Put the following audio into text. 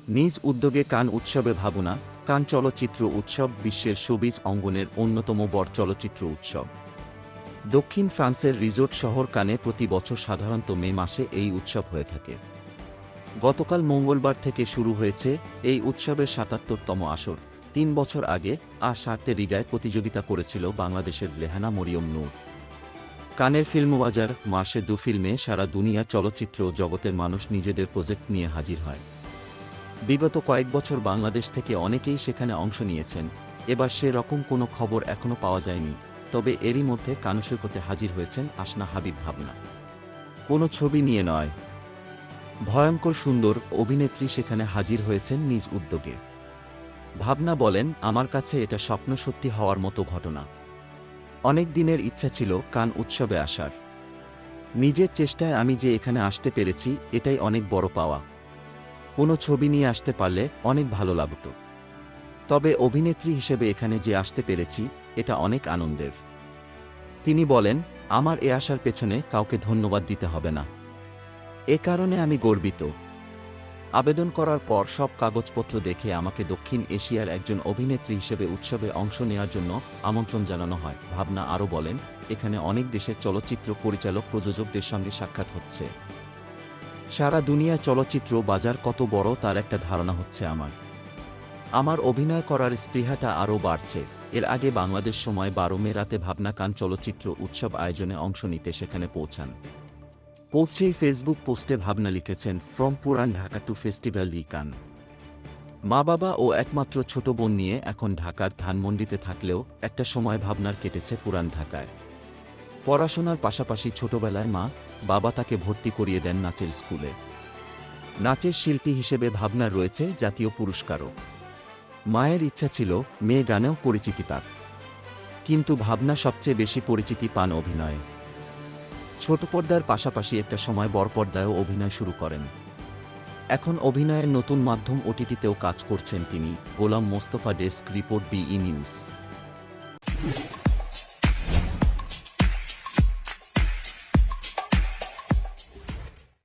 নিজ উদ্যোগে কান উৎসবে ভাবনা। কান চলচ্চিত্র উৎসব বিশ্বের শোবিজ অঙ্গনের অন্যতম বড় চলচ্চিত্র উৎসব। দক্ষিণ ফ্রান্সের রিজোর্ট শহর কানে প্রতি বছর সাধারণত মে মাসে এই উৎসব হয়ে থাকে। গতকাল মঙ্গলবার থেকে শুরু হয়েছে এই উৎসবের ৭৭তম আসর। ৩ বছর আগে সার্তে রিগায় প্রতিযোগিতা করেছিল বাংলাদেশের রেহানা মরিয়ম নূর। কানের ফিল্মবাজার মাসে ২ ফিল্মে সারা দুনিয়া চলচ্চিত্র জগতের মানুষ নিজেদের প্রজেক্ট নিয়ে হাজির হয়। বিগত কয়েক বছর বাংলাদেশ থেকে অনেকেই সেখানে অংশ নিয়েছেন। এবার সে রকম কোনো খবর এখনও পাওয়া যায়নি, তবে এরই মধ্যে কান সৈকতে হাজির হয়েছেন আসনা হাবিব ভাবনা। কোনো ছবি নিয়ে নয়, ভয়ঙ্কর সুন্দর অভিনেত্রী সেখানে হাজির হয়েছেন নিজ উদ্যোগে। ভাবনা বলেন, আমার কাছে এটা স্বপ্ন সত্যি হওয়ার মতো ঘটনা। অনেক দিনের ইচ্ছা ছিল কান উৎসবে আসার। নিজের চেষ্টায় আমি যে এখানে আসতে পেরেছি এটাই অনেক বড় পাওয়া। কোনো ছবি নিয়ে আসতে পারলে অনেক ভালো লাগত, তবে অভিনেত্রী হিসেবে এখানে যে আসতে পেরেছি এটা অনেক আনন্দের। তিনি বলেন, আমার এ আসার পেছনে কাউকে ধন্যবাদ দিতে হবে না, এ কারণে আমি গর্বিত। আবেদন করার পর সব কাগজপত্র দেখে আমাকে দক্ষিণ এশিয়ার একজন অভিনেত্রী হিসেবে উৎসবে অংশ নেওয়ার জন্য আমন্ত্রণ জানানো হয়। ভাবনা আরও বলেন, এখানে অনেক দেশের চলচ্চিত্র পরিচালক প্রযোজকদের সঙ্গে সাক্ষাৎ হচ্ছে। সারা দুনিয়া চলচ্চিত্র বাজার কত বড় তার একটা ধারণা হচ্ছে আমার অভিনয় করার স্পৃহাটা আরও বাড়ছে। এর আগে বাংলাদেশ সময় ১২ মে রাতে ভাবনা কান চলচ্চিত্র উৎসব আয়োজনে অংশ নিতে সেখানে পৌঁছেই ফেসবুক পোস্টে ভাবনা লিখেছেন, ফ্রম পুরান ঢাকা টু ফেস্টিভ্যাল ই কান। মা বাবা ও একমাত্র ছোট বোন নিয়ে এখন ঢাকার ধানমন্ডিতে থাকলেও একটা সময় ভাবনার কেটেছে পুরান ঢাকায়। পড়াশোনার পাশাপাশি ছোটবেলায় মা বাবা তাকে ভর্তি করিয়ে দেন নাচের স্কুলে। নাচের শিল্পী হিসেবে ভাবনার রয়েছে জাতীয় পুরস্কারও। মায়ের ইচ্ছা ছিল মেয়ে গানেও পরিচিতি পাক, কিন্তু ভাবনা সবচেয়ে বেশি পরিচিতি পান অভিনয়ে। ছোট পর্দার পাশাপাশি একটা সময় বড় পর্দায়ও অভিনয় শুরু করেন। এখন অভিনয়ের নতুন মাধ্যম ওটিটিতেও কাজ করছেন তিনি। Golam Mostafa, desk report, BE news.